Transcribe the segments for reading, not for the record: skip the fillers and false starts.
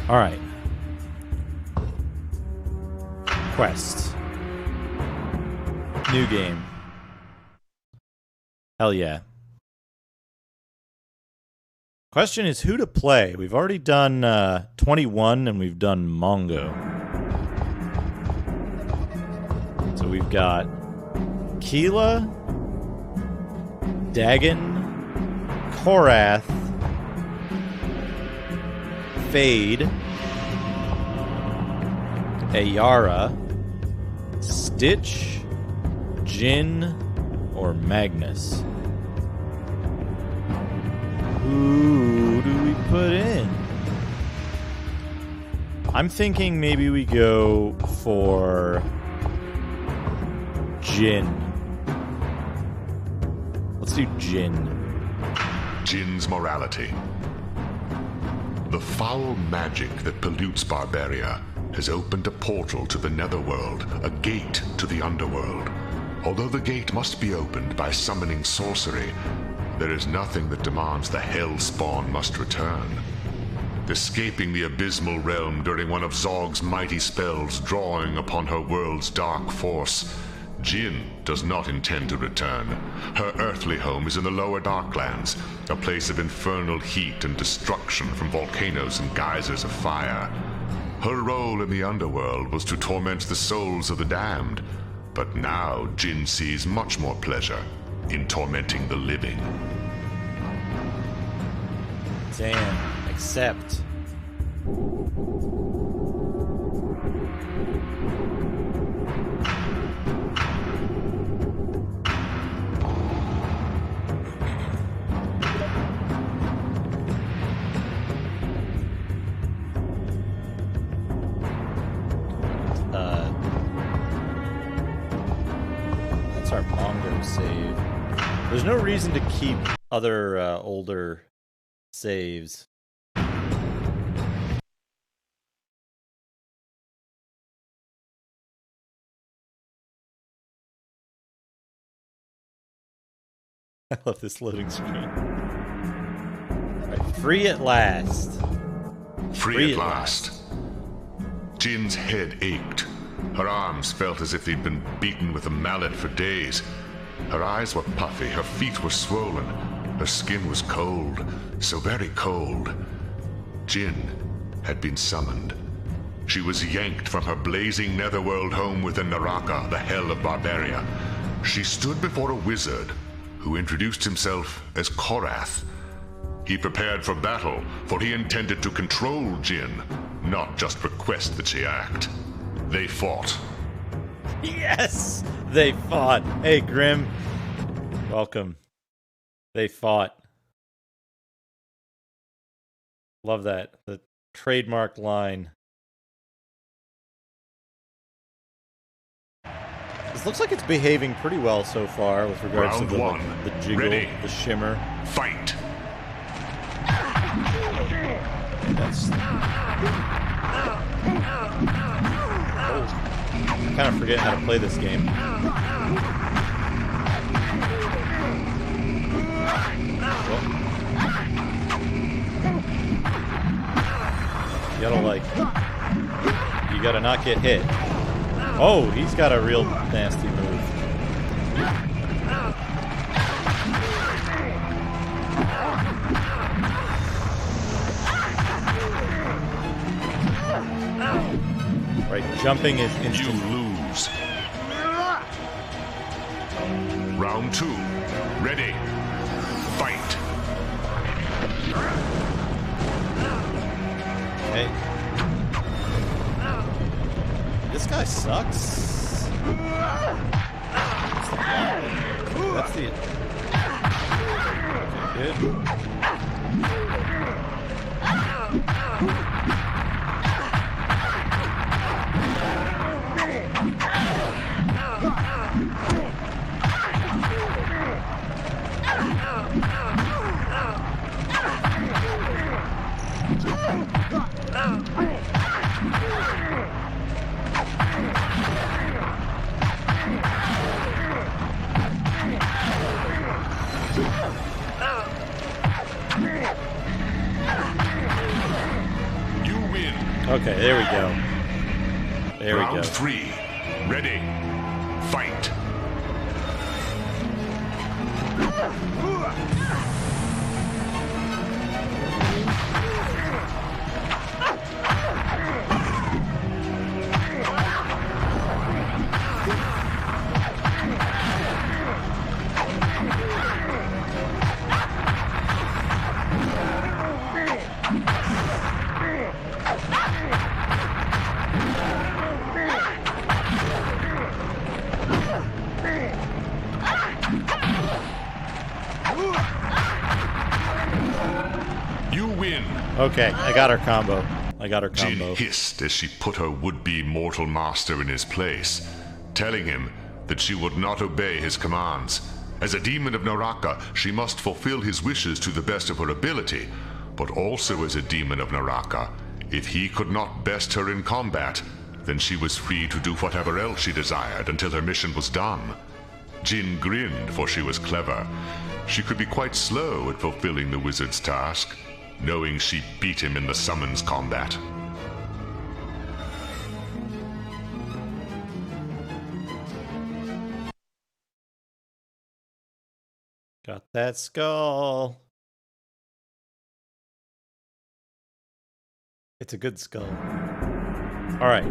All right. Quest. New game. Hell yeah. Question is who to play. We've already done 21 and we've done Mongo. So we've got Keela, Dagon, Korath, Fade, Ayara, Stitch, Jin, or Magnus. Who do we put in? I'm thinking maybe we go for Jin. Let's do Jin. Jin's morality. The foul magic that pollutes Barbaria has opened a portal to the Netherworld, a gate to the Underworld. Although the gate must be opened by summoning sorcery, there is nothing that demands the Hell Spawn must return. Escaping the abysmal realm during one of Zog's mighty spells drawing upon her world's dark force, Jin does not intend to return. Her earthly home is in the lower Darklands, a place of infernal heat and destruction from volcanoes and geysers of fire. Her role in the underworld was to torment the souls of the damned, but now Jin sees much more pleasure in tormenting the living. Damn, accept. That's our Mongo save. There's no reason to keep other older saves. I love this loading screen. All right, free at last. Free at last. Jin's head ached. Her arms felt as if they'd been beaten with a mallet for days. Her eyes were puffy, her feet were swollen. Her skin was cold, so very cold. Jin had been summoned. She was yanked from her blazing netherworld home within Naraka, the hell of Barbaria. She stood before a wizard who introduced himself as Korath. He prepared for battle, for he intended to control Jin, not just request that she act. They fought. Yes! They fought. Hey, Grim. Welcome. They fought. Love that. The trademark line. This looks like it's behaving pretty well so far with regards Round to one. the jiggle, Ready. the shimmer. Fight! That's... kind of forget how to play this game. Well, you gotta not get hit. Oh, he's got a real nasty move. Right, jumping is instant. You lose. Round two. Ready. Fight. Okay. This guy sucks. That's the... Okay, good. You win. Okay, there we go. There we go. Round 3. Ready. Fight. You win. Okay, I got her combo. Jin hissed as she put her would-be mortal master in his place, telling him that she would not obey his commands. As a demon of Naraka, she must fulfill his wishes to the best of her ability, but also as a demon of Naraka, if he could not best her in combat, then she was free to do whatever else she desired until her mission was done. Jin grinned, for she was clever. She could be quite slow at fulfilling the wizard's task, knowing she beat him in the summons combat. Got that skull. It's a good skull. All right.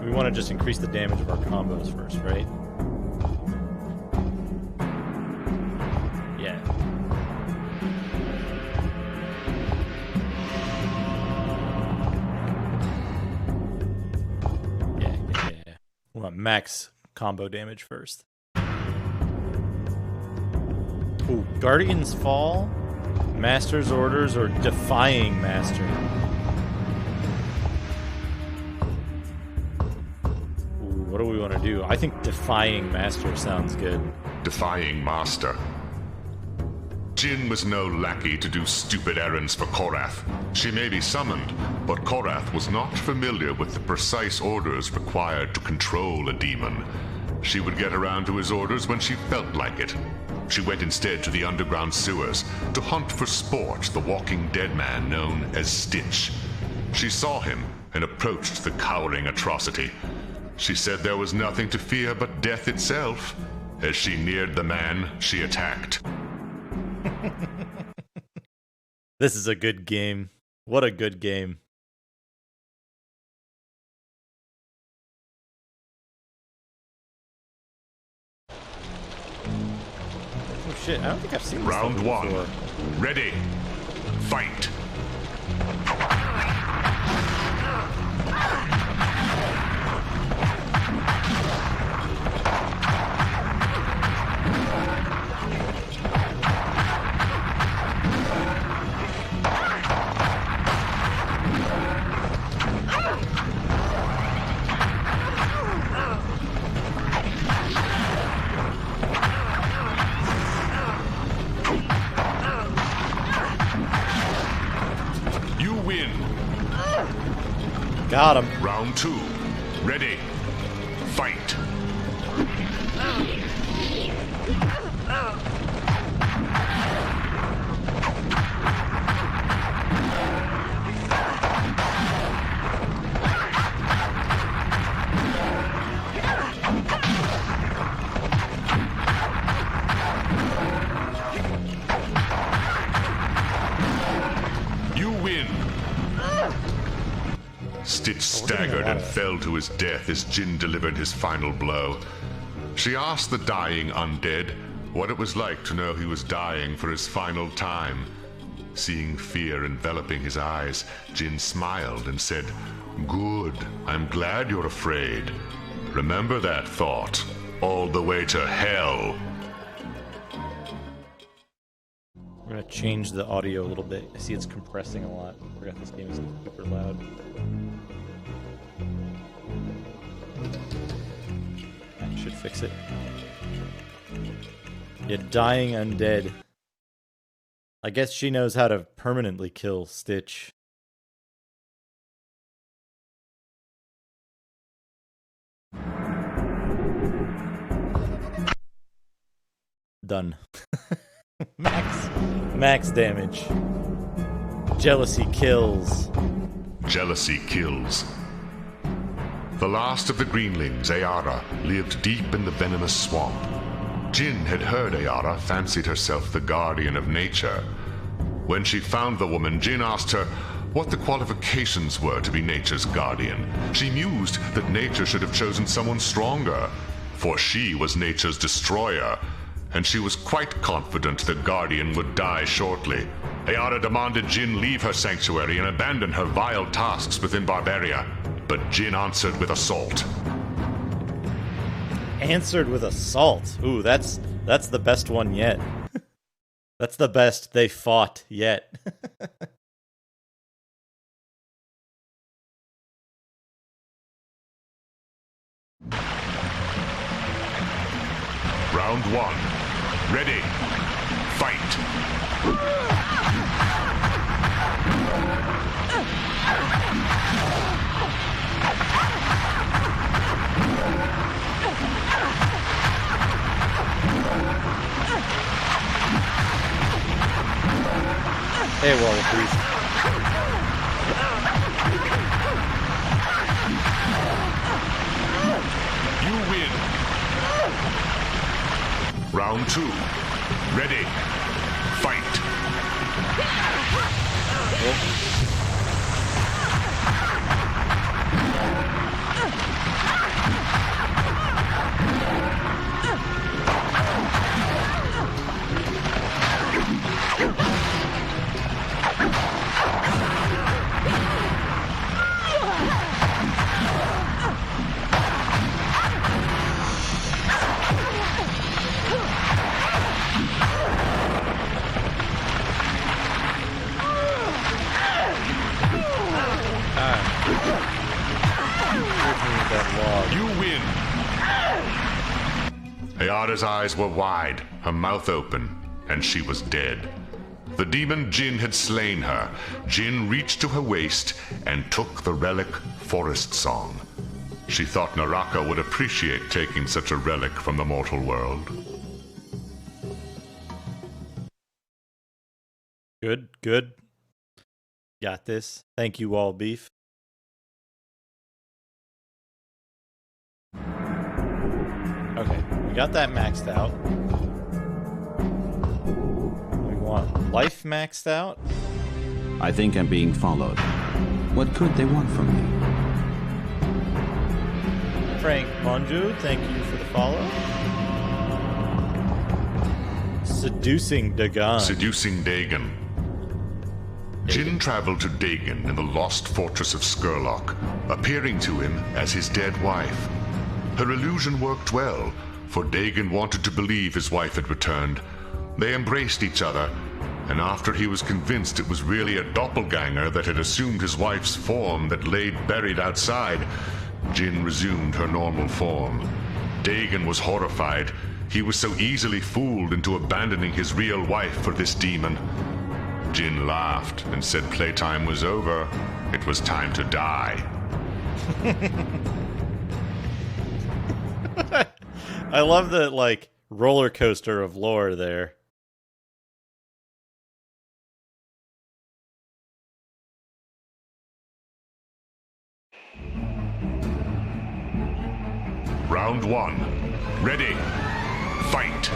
We want to just increase the damage of our combos first, right? Yeah. Yeah. We want max combo damage first. Ooh, Guardian's Fall, Master's Orders, or Defying Master. Ooh, what do we want to do? I think Defying Master sounds good. Defying Master. Jin was no lackey to do stupid errands for Korath. She may be summoned, but Korath was not familiar with the precise orders required to control a demon. She would get around to his orders when she felt like it. She went instead to the underground sewers to hunt for Sport, the walking dead man known as Stitch. She saw him and approached the cowering atrocity. She said there was nothing to fear but death itself. As she neared the man, she attacked. This is a good game. What a good game. Oh shit, I don't think I've seen this Round 1. before. Ready. Fight. You win. Got him. Round 2. Ready. Fight. You win. Stitch staggered and fell to his death as Jin delivered his final blow. She asked the dying undead what it was like to know he was dying for his final time. Seeing fear enveloping his eyes, Jin smiled and said, "Good, I'm glad you're afraid. Remember that thought, all the way to hell." We're gonna change the audio a little bit. I see it's compressing a lot. I forgot this game is super loud. That should fix it. Yeah, dying undead. I guess she knows how to permanently kill Stitch. Done. Max damage. Jealousy kills. Jealousy kills. The last of the Greenlings, Ayara, lived deep in the venomous swamp. Jin had heard Ayara fancied herself the guardian of nature. When she found the woman, Jin asked her what the qualifications were to be nature's guardian. She mused that nature should have chosen someone stronger, for she was nature's destroyer, and she was quite confident the guardian would die shortly. Ayara demanded Jin leave her sanctuary and abandon her vile tasks within Barbaria, but Jin answered with assault. Answered with assault. Ooh, that's the best one yet. That's the best they fought yet. Round 1. Ready. Fight. Hey, Wall Priest. You win. Round 2. Ready. Fight. You win. Ayara's eyes were wide, her mouth open, and she was dead. The demon Jin had slain her. Jin reached to her waist and took the relic Forest Song. She thought Naraka would appreciate taking such a relic from the mortal world. Good, good. Got this. Thank you, Wall Beef. Okay, we got that maxed out. We want life maxed out. I think I'm being followed. What could they want from me? Frank Monju, thank you for the follow. Seducing Dagon. Seducing Dagon. Jin traveled to Dagon in the lost fortress of Skurlock, appearing to him as his dead wife. Her illusion worked well, for Dagon wanted to believe his wife had returned. They embraced each other, and after he was convinced it was really a doppelganger that had assumed his wife's form that lay buried outside, Jin resumed her normal form. Dagon was horrified. He was so easily fooled into abandoning his real wife for this demon. Jin laughed and said playtime was over. It was time to die. I love the, like, roller coaster of lore there. Round 1. Ready. Fight.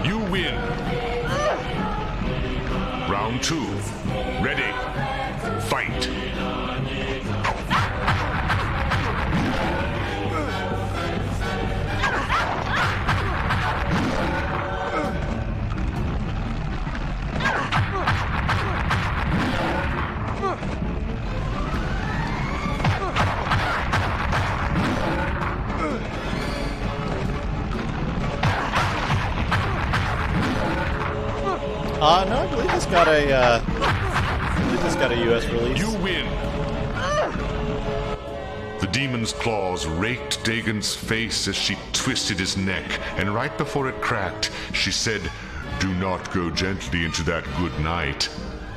You win. Round 2. Ready. Fight. No, I believe this got a US release. You win! The demon's claws raked Dagon's face as she twisted his neck, and right before it cracked, she said, "Do not go gently into that good night.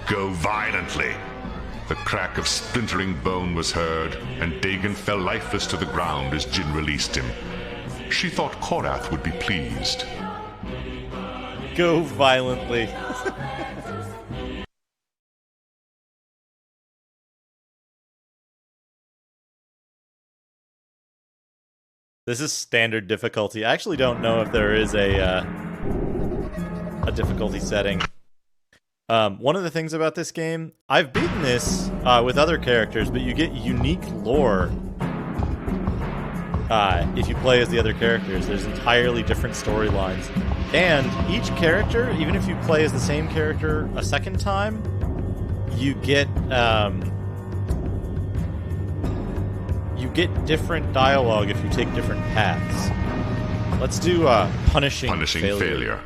Go violently." The crack of splintering bone was heard, and Dagon fell lifeless to the ground as Jin released him. She thought Korath would be pleased. Go violently. This is standard difficulty. I actually don't know if there is a difficulty setting. One of the things about this game, I've beaten this with other characters, but you get unique lore if you play as the other characters. There's entirely different storylines. And each character, even if you play as the same character a second time, you get different dialogue if you take different paths. Let's do punishing failure.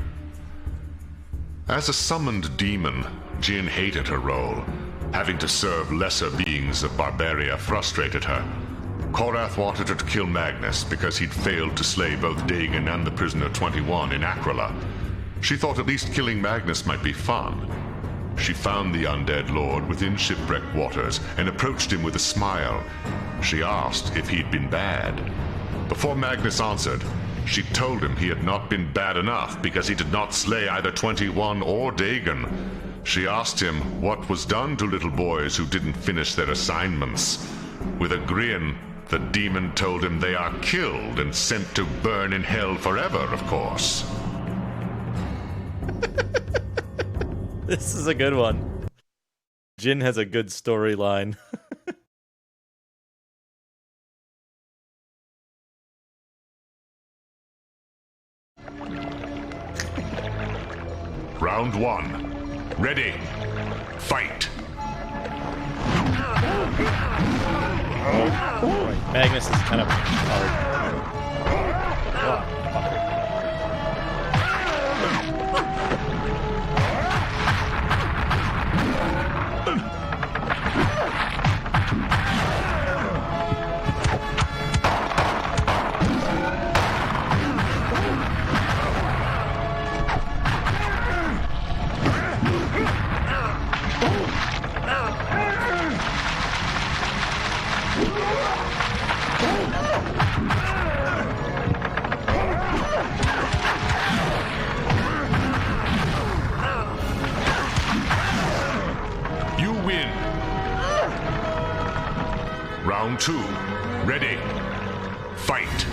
As a summoned demon, Jin hated her role. Having to serve lesser beings of Barbaria frustrated her. Korath wanted her to kill Magnus because he'd failed to slay both Dagon and the prisoner 21 in Aquila. She thought at least killing Magnus might be fun. She found the undead lord within shipwrecked waters and approached him with a smile. She asked if he'd been bad. Before Magnus answered, she told him he had not been bad enough because he did not slay either 21 or Dagon. She asked him what was done to little boys who didn't finish their assignments. With a grin, the demon told him they are killed and sent to burn in hell forever, of course. This is a good one. Jin has a good storyline. Round 1. Ready. Fight. Magnus is kind of hard. Round 2. Ready. Fight.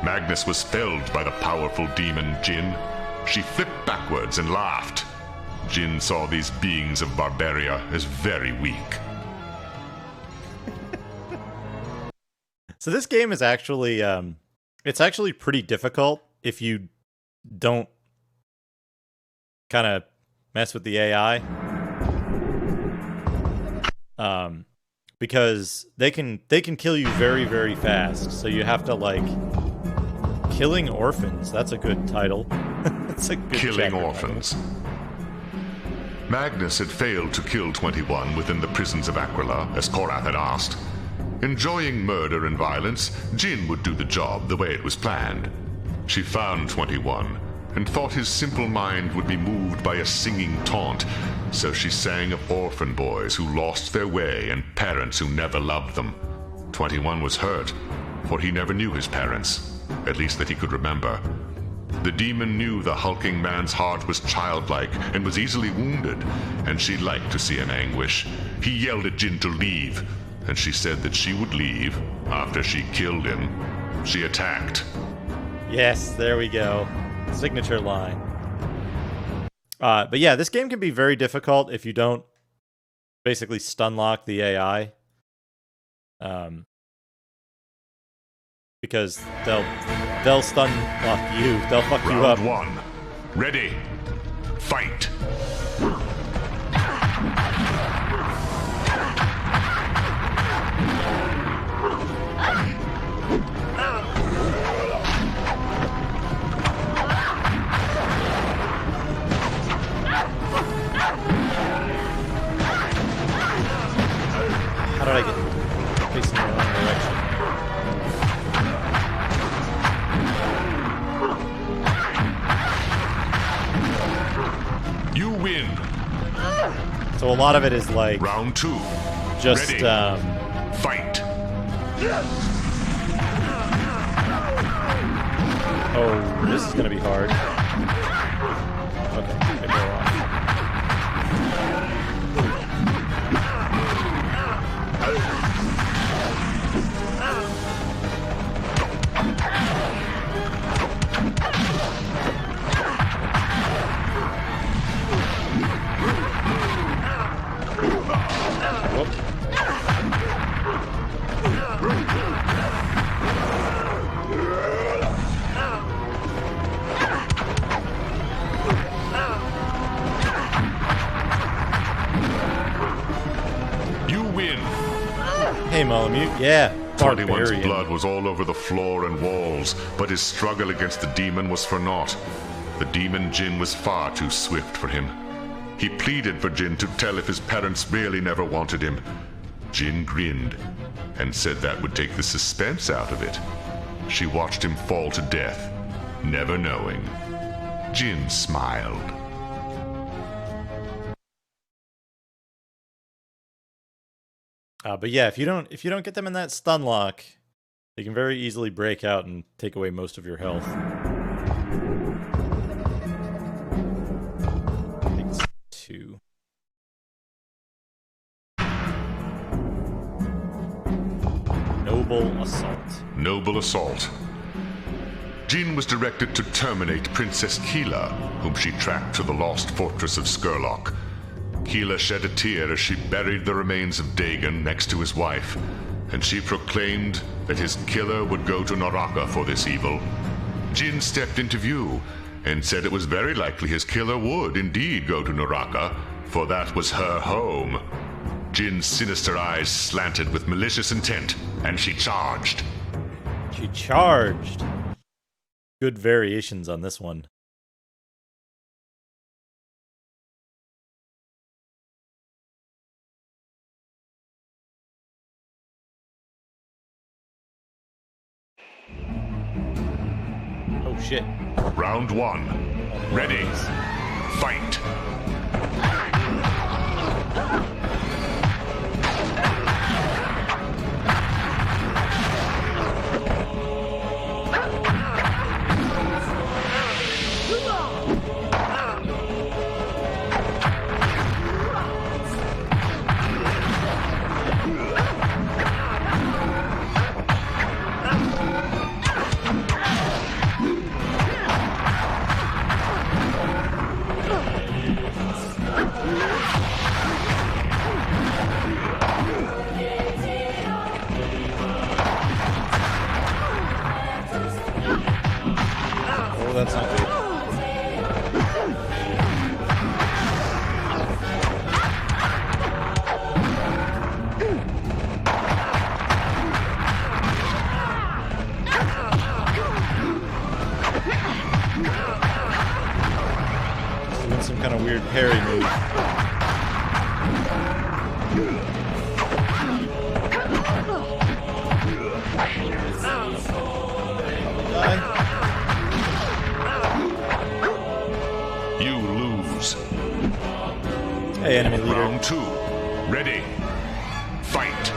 Magnus was felled by the powerful demon Jin. She flipped backwards and laughed. Jin saw these beings of Barbaria as very weak. So this game is actually, it's actually pretty difficult if you don't kind of mess with the AI. Because they can kill you very, very fast. So you have to, like, Killing Orphans. That's a good title. That's a good Killing Orphans. Title. Magnus had failed to kill 21 within the prisons of Aquila, as Korath had asked. Enjoying murder and violence, Jin would do the job the way it was planned. She found 21 and thought his simple mind would be moved by a singing taunt, so she sang of orphan boys who lost their way and parents who never loved them. 21 was hurt, for he never knew his parents, at least that he could remember. The demon knew the hulking man's heart was childlike and was easily wounded, and she liked to see him anguish. He yelled at Jin to leave, and she said that she would leave after she killed him. She attacked. Yes, there we go. signature line. But yeah, this game can be very difficult if you don't basically stun lock the AI. Because they'll stun lock you. They'll fuck you up. Round one. Ready. Fight. How did I get facing the wrong direction? You win. So a lot of it is like Round two. just Ready. Fight. oh, this is gonna be hard. Okay, maybe we're wrong. You win. Hey, Malamute. Yeah, 21's barbarian. blood was all over the floor and walls, but his struggle against the demon was for naught. The demon Jin was far too swift for him. He pleaded for Jin to tell if his parents really never wanted him. Jin grinned and said that would take the suspense out of it. She watched him fall to death, never knowing. Jin smiled. But yeah, if you don't get them in that stun lock, they can very easily break out and take away most of your health. I think it's 2. Noble assault. Noble assault. Jin was directed to terminate Princess Keela, whom she tracked to the lost fortress of Skurlock. Keela shed a tear as she buried the remains of Dagon next to his wife, and she proclaimed that his killer would go to Naraka for this evil. Jin stepped into view and said it was very likely his killer would indeed go to Naraka, for that was her home. Jin's sinister eyes slanted with malicious intent, and she charged. She charged. Good variations on this one. Oh shit. Round one. Ready. Fight. Oh, that's not good. Just doing some kind of weird parry move. Die. You lose. Hey, enemy leader. Round two. Ready. Fight.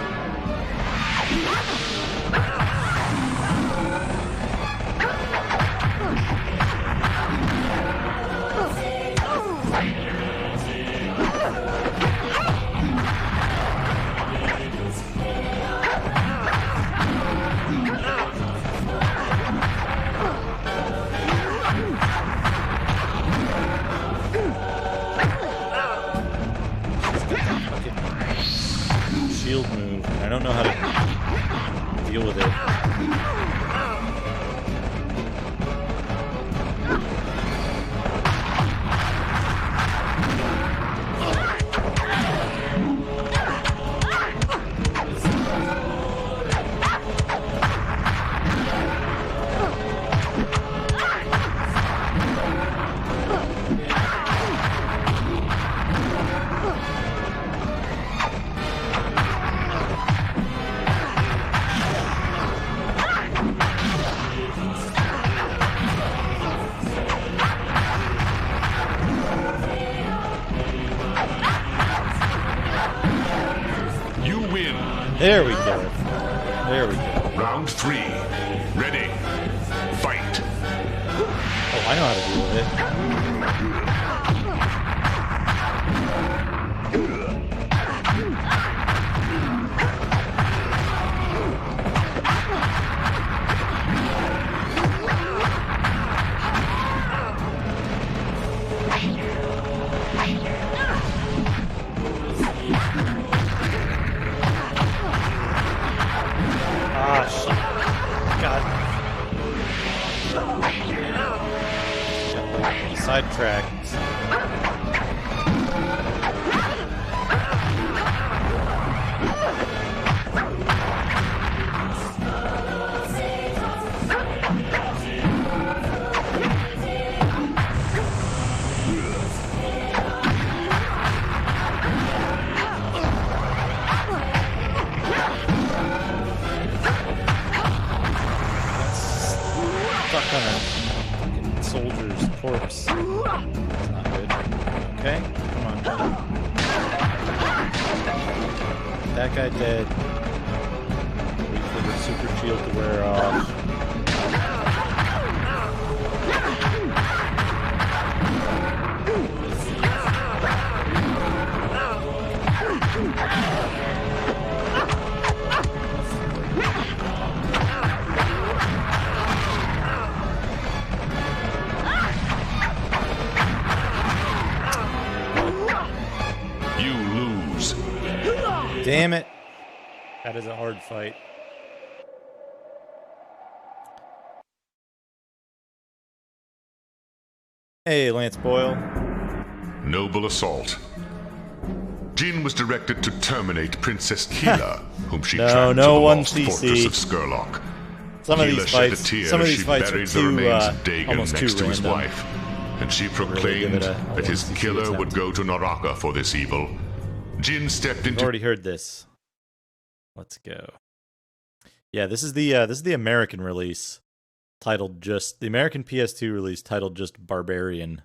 don't know how to deal with it. There we go. There we go. Round 3. Ready. Fight. Oh, I know how to deal with it. Sidetracked. Stuck on a fucking soldier's corpse. That's not good. Okay, come on. That guy dead. Wait for the super shield to wear off. Damn it. That is a hard fight. Hey, Lance Boyle. Noble assault. Jin was directed to terminate Princess Keela, whom she tracked to the lost fortress of Skurlock. Some of Keela these shed a fights, tear some of as these she fights are buried the too, remains of Dagon almost next too to his random. wife, and she Really give proclaimed it a that his once to see killer what's would go to Naraka for this evil. Jin stepped I've into already heard this. Let's go. Yeah, this is the American release, titled just the American PS2 release titled just Barbarian.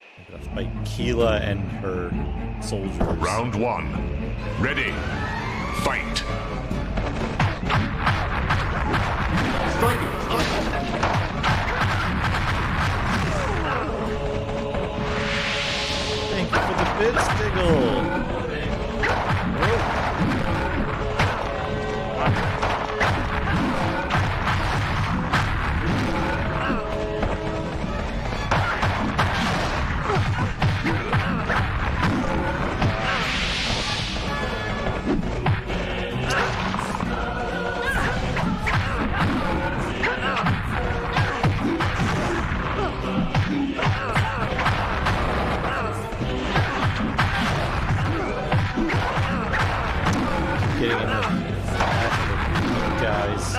I'm gonna fight Keela and her soldiers. Round 1. Ready. Fight. Thank you for the bit, Stiggle. Getting in the guys.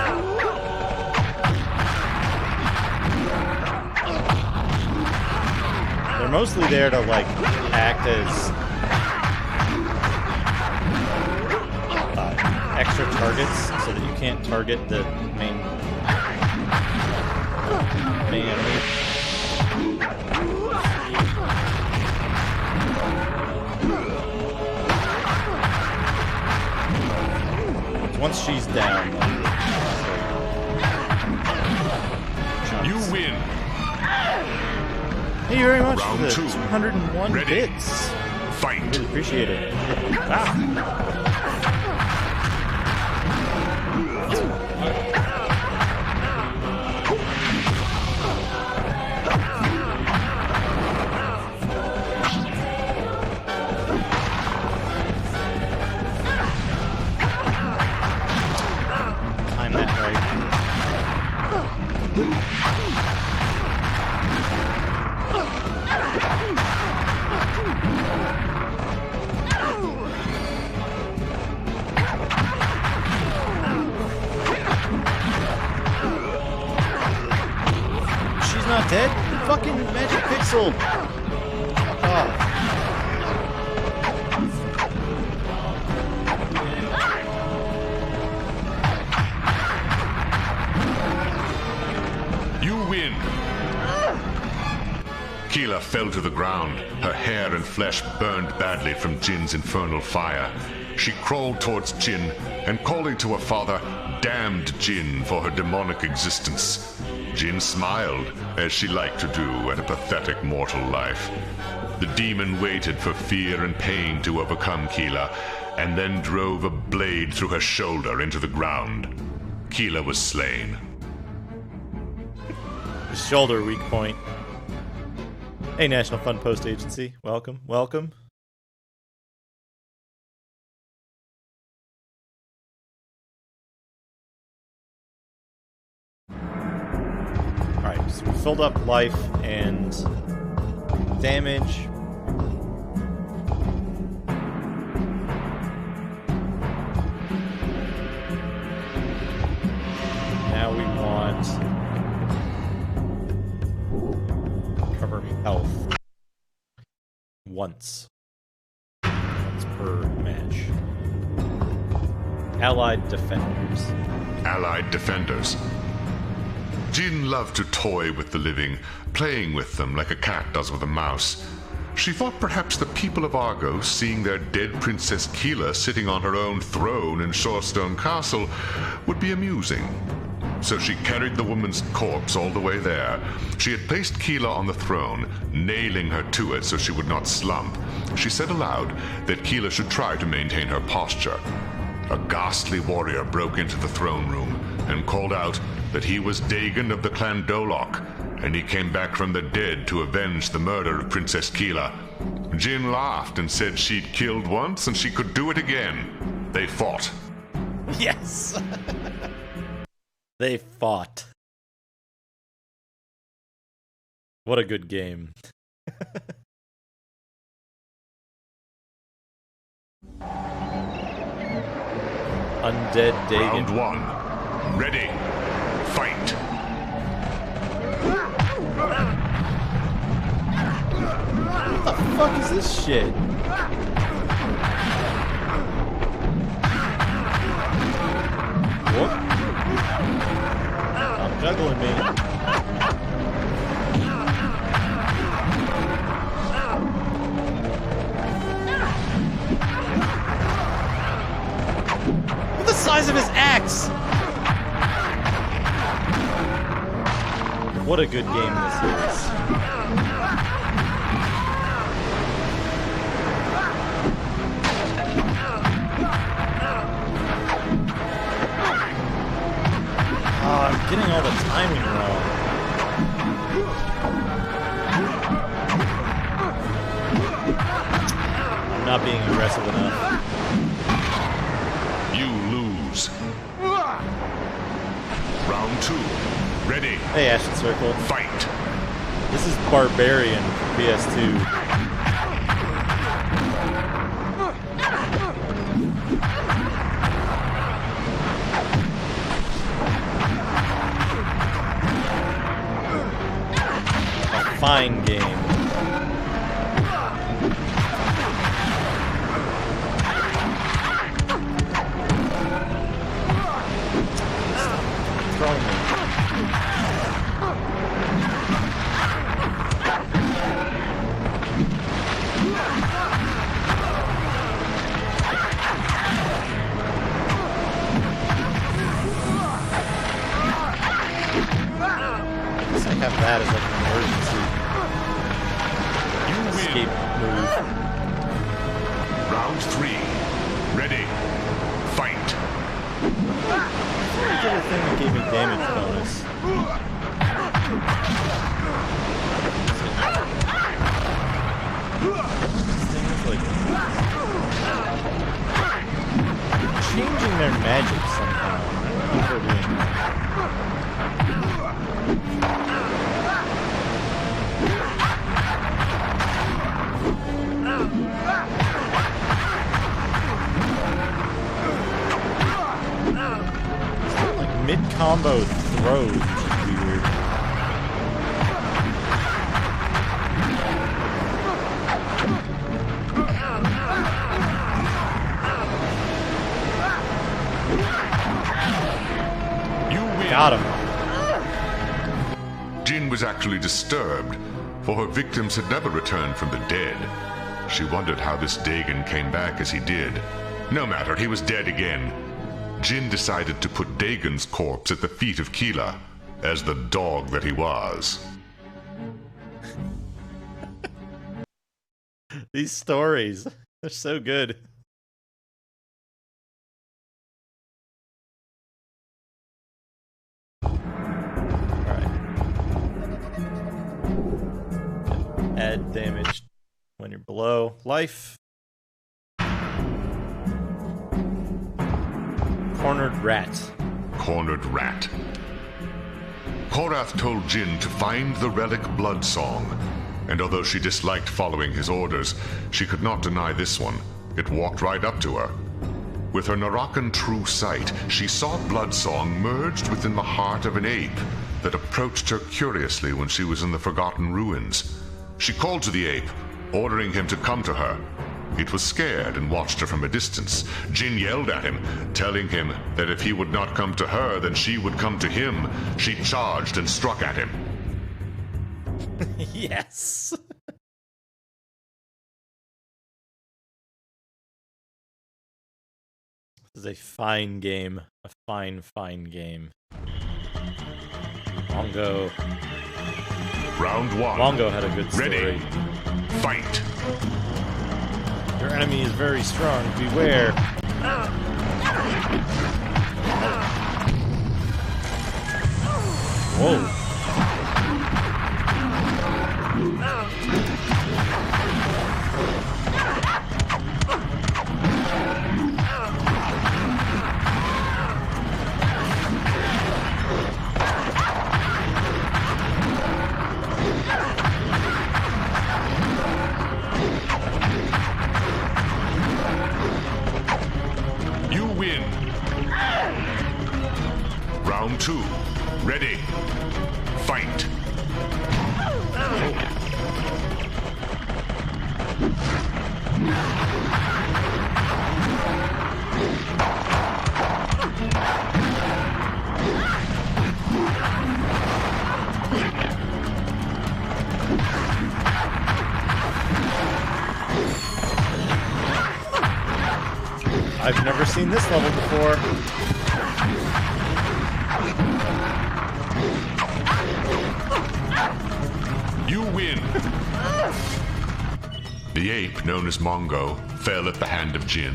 They're mostly there to like act as extra targets so that you can't target the main enemy. Once she's down, You win. thank you very much Round for the 2. 201 Ready. bits. Fight. Really appreciate it. Ah. She's not dead? Fucking Magic Pixel! Oh. Keela fell to the ground. Her hair and flesh burned badly from Jin's infernal fire. She crawled towards Jin and, calling to her father, damned Jin for her demonic existence. Jin smiled, as she liked to do at a pathetic mortal life. The demon waited for fear and pain to overcome Keela, and then drove a blade through her shoulder into the ground. Keela was slain. Shoulder weak point. Hey, National Fund Post Agency. Welcome, welcome. Alright, so we filled up life and damage. Now we want cover health once per match. Allied defenders. Allied defenders. Jin loved to toy with the living, playing with them like a cat does with a mouse. She thought perhaps the people of Argos, seeing their dead Princess Keela sitting on her own throne in Shorestone Castle, would be amusing. So she carried the woman's corpse all the way there. She had placed Keela on the throne, nailing her to it so she would not slump. She said aloud that Keela should try to maintain her posture. A ghastly warrior broke into the throne room and called out that he was Dagon of the clan Dolok, and he came back from the dead to avenge the murder of Princess Keela. Jin laughed and said she'd killed once and she could do it again. They fought. Yes! They fought. What a good game. Undead Dagon. Round one. Ready. Fight. What the fuck is this shit? What? Stop juggling me. Look at the size of his axe! What a good game this is. Oh, I'm getting all the timing wrong. I'm not being aggressive enough. You lose. Round two. Ready. Hey, Ashen Circle. Fight. This is Barbarian for PS2. A fine game. Throwing me. Have that as like an emergency escape move. Round three. Ready. Fight. I did a thing that gave me damage bonus. This thing is like changing their magic somehow. I don't know what they're doing. combo throws, which is weird. Got him. Jin was actually disturbed, for her victims had never returned from the dead. She wondered how this Dagon came back as he did. No matter, he was dead again. Jin decided to put Dagon's corpse at the feet of Keela, as the dog that he was. These stories, they're so good. Add damage when you're below life. Cornered rat. Cornered rat. Korath told Jin to find the relic Blood Song, and although she disliked following his orders, she could not deny this one. It walked right up to her. With her Narakan true sight, she saw Blood Song merged within the heart of an ape that approached her curiously when she was in the Forgotten Ruins. She called to the ape, ordering him to come to her. It was scared and watched her from a distance. Jin yelled at him, telling him that if he would not come to her, then she would come to him. She charged and struck at him. Yes. This is a fine game. A fine, fine game. Mongo. Round one. Mongo had a good story. Ready. Fight. Your enemy is very strong. Beware. Whoa. You win. Round two. Ready. Fight. I've never seen this level before. You win. The ape, known as Mongo, fell at the hand of Jin.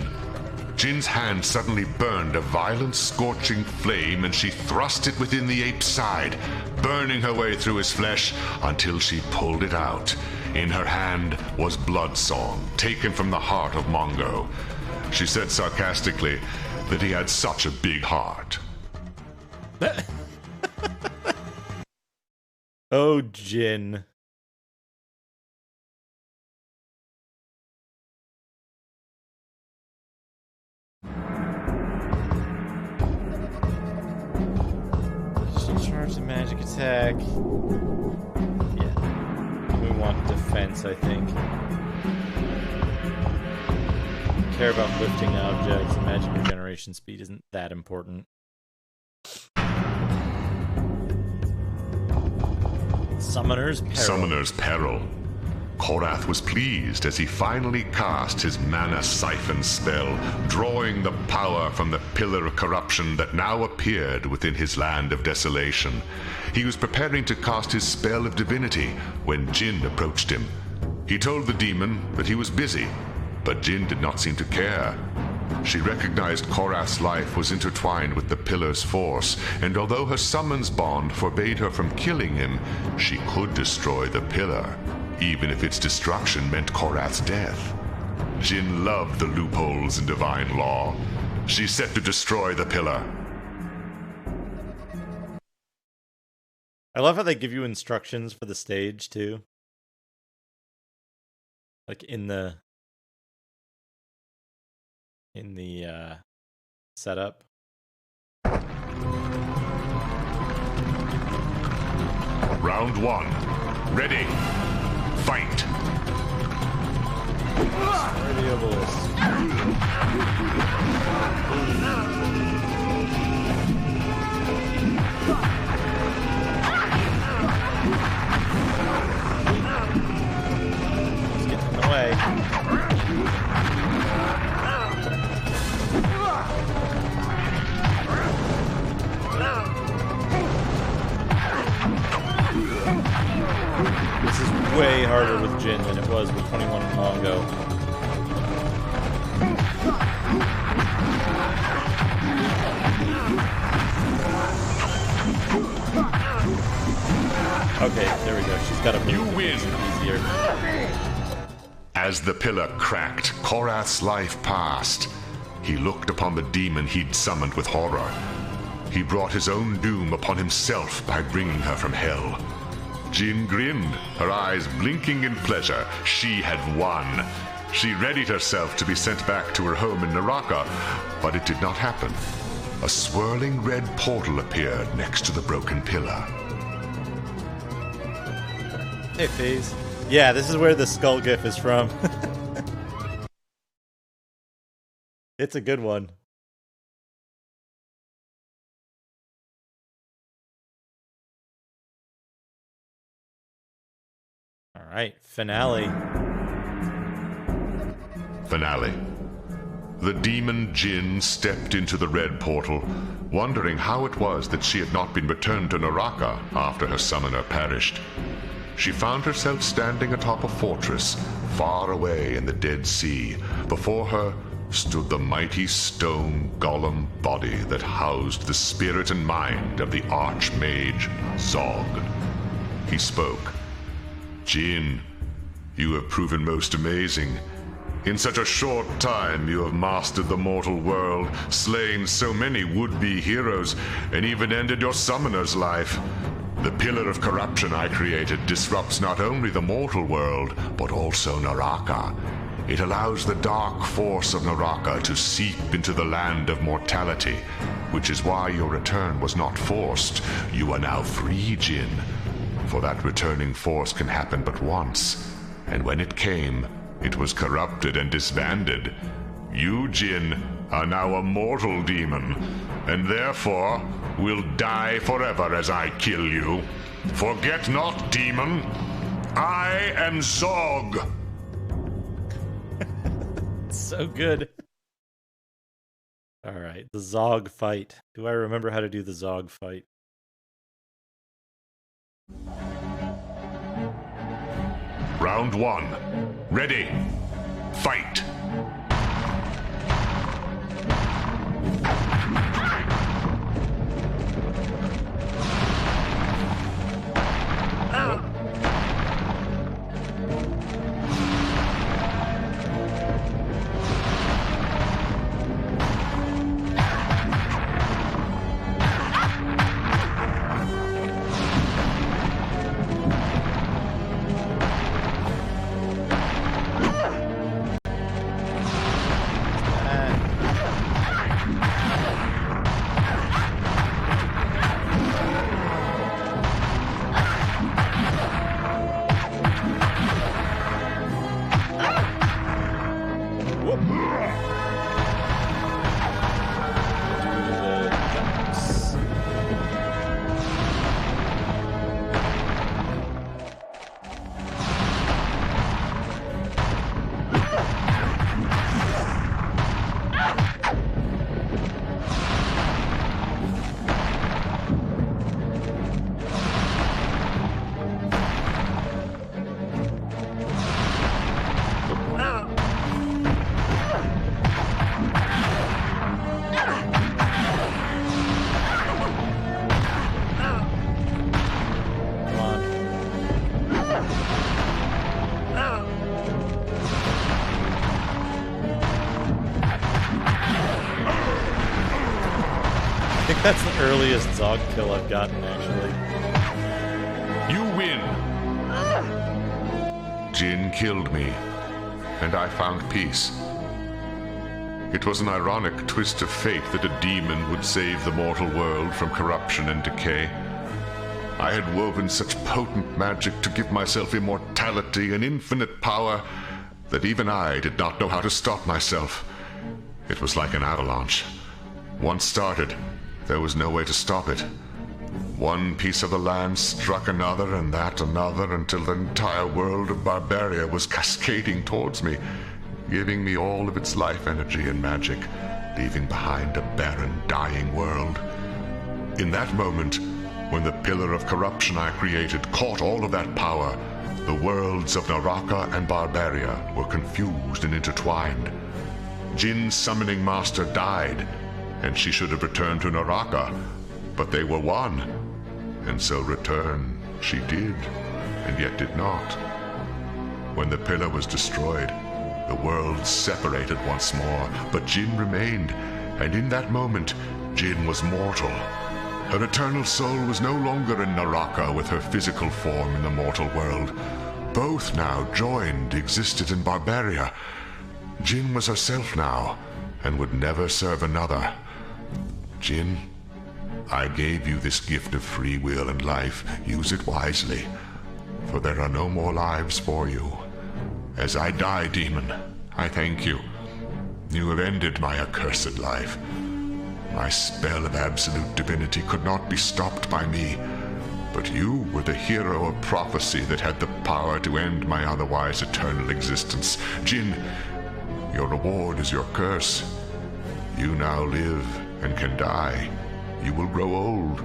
Jin's hand suddenly burned a violent, scorching flame, and she thrust it within the ape's side, burning her way through his flesh until she pulled it out. In her hand was Blood Song, taken from the heart of Mongo. She said sarcastically that he had such a big heart. Oh, Jin. She'll charge the magic attack. Yeah. We want defense, I think. Care about lifting objects. Magic regeneration speed isn't that important. Summoner's Peril. Summoner's Peril. Korath was pleased as he finally cast his mana siphon spell, drawing the power from the Pillar of Corruption that now appeared within his land of desolation. He was preparing to cast his spell of divinity when Jin approached him. He told the demon that he was busy, but Jin did not seem to care. She recognized Korath's life was intertwined with the Pillar's force, and although her summons bond forbade her from killing him, she could destroy the Pillar, even if its destruction meant Korath's death. Jin loved the loopholes in divine law. She set to destroy the Pillar. I love how they give you instructions for the stage, too. Like in the setup. Round one. Ready. Fight. Where are the obelisks? Let's get in the way. This is way harder with Jin than it was with 21 and Mongo. Okay, there we go. She's got a move. You that win. makes it easier. As the pillar cracked, Korath's life passed. He looked upon the demon he'd summoned with horror. He brought his own doom upon himself by bringing her from hell. Jin grinned, her eyes blinking in pleasure. She had won. She readied herself to be sent back to her home in Naraka, but it did not happen. A swirling red portal appeared next to the broken pillar. Hey, Phase. Yeah, this is where the skull gif is from. It's a good one. All right, finale. Finale. The demon Jin stepped into the red portal, wondering how it was that she had not been returned to Naraka after her summoner perished. She found herself standing atop a fortress far away in the Dead Sea. Before her stood the mighty stone golem body that housed the spirit and mind of the archmage Zog. He spoke. Jin, you have proven most amazing. In such a short time, you have mastered the mortal world, slain so many would-be heroes, and even ended your summoner's life. The pillar of corruption I created disrupts not only the mortal world, but also Naraka. It allows the dark force of Naraka to seep into the land of mortality, which is why your return was not forced. You are now free, Jin. For that returning force can happen but once, and when it came, it was corrupted and disbanded. You, Jin, are now a mortal demon, and therefore will die forever as I kill you. Forget not, demon, I am Zog. So good. All right, the Zog fight. Do I remember how to do the Zog fight? Round one. Ready. Fight. That's the earliest Zog kill I've gotten, actually. You win. Jin killed me, and I found peace. It was an ironic twist of fate that a demon would save the mortal world from corruption and decay. I had woven such potent magic to give myself immortality and infinite power that even I did not know how to stop myself. It was like an avalanche. Once started, there was no way to stop it. One piece of the land struck another, and that another, until the entire world of Barbaria was cascading towards me, giving me all of its life energy and magic, leaving behind a barren, dying world. In that moment, when the pillar of corruption I created caught all of that power, the worlds of Naraka and Barbaria were confused and intertwined. Jin's summoning master died, and she should have returned to Naraka, but they were one, and so return she did, and yet did not. When the pillar was destroyed, the worlds separated once more, but Jin remained, and in that moment, Jin was mortal. Her eternal soul was no longer in Naraka with her physical form in the mortal world. Both now joined existed in Barbaria. Jin was herself now, and would never serve another. Jin, I gave you this gift of free will and life. Use it wisely, for there are no more lives for you. As I die, demon, I thank you. You have ended my accursed life. My spell of absolute divinity could not be stopped by me, but you were the hero of prophecy that had the power to end my otherwise eternal existence. Jin, your reward is your curse. You now live and can die. You will grow old.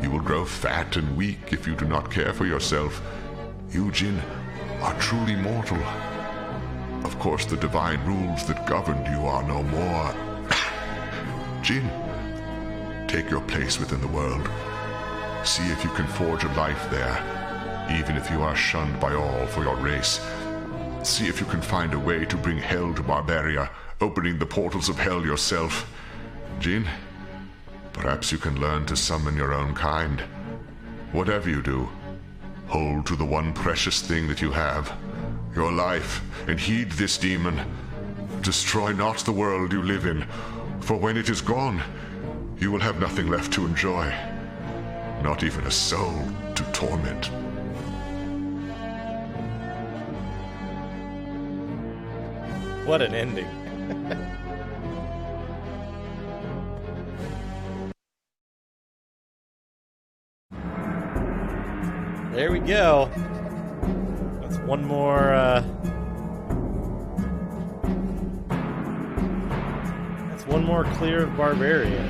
You will grow fat and weak if you do not care for yourself. You, Jin, are truly mortal. Of course, the divine rules that governed you are no more. Jin, take your place within the world. See if you can forge a life there, even if you are shunned by all for your race. See if you can find a way to bring hell to Barbaria, opening the portals of hell yourself. Jin, perhaps you can learn to summon your own kind. Whatever you do, hold to the one precious thing that you have, your life, and heed this demon. Destroy not the world you live in, for when it is gone, you will have nothing left to enjoy, not even a soul to torment. What an ending. There we go. That's one more, that's one more clear of Barbarian.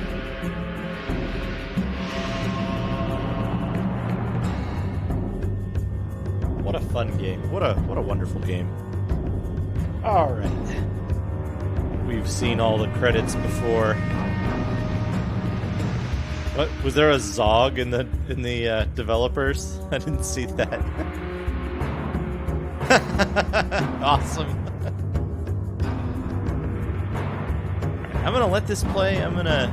What a fun game. What a wonderful game. Alright. We've seen all the credits before. What, was there a Zog in the developers? I didn't see that. Awesome. I'm gonna let this play. I'm gonna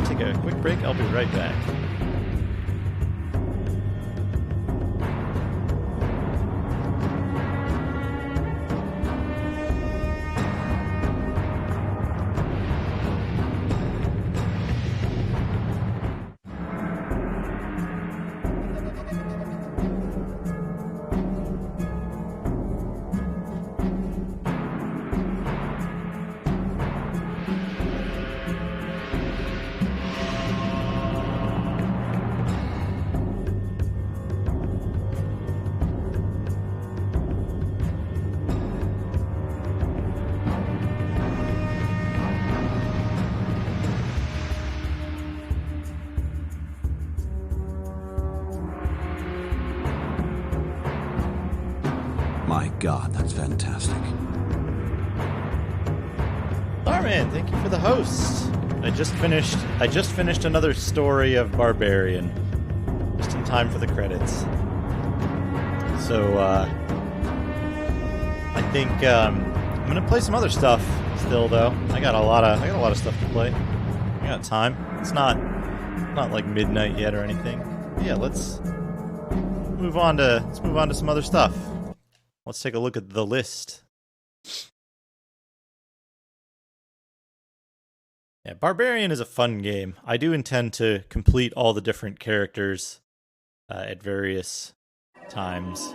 take a quick break. I'll be right back. My God, that's fantastic. Starman, thank you for the host. I just finished another story of Barbarian. Just in time for the credits. So I think I'm gonna play some other stuff still though. I got a lot of stuff to play. I got time. It's not like midnight yet or anything. But yeah, let's move on to some other stuff. Let's take a look at the list. Yeah, Barbarian is a fun game. I do intend to complete all the different characters at various times.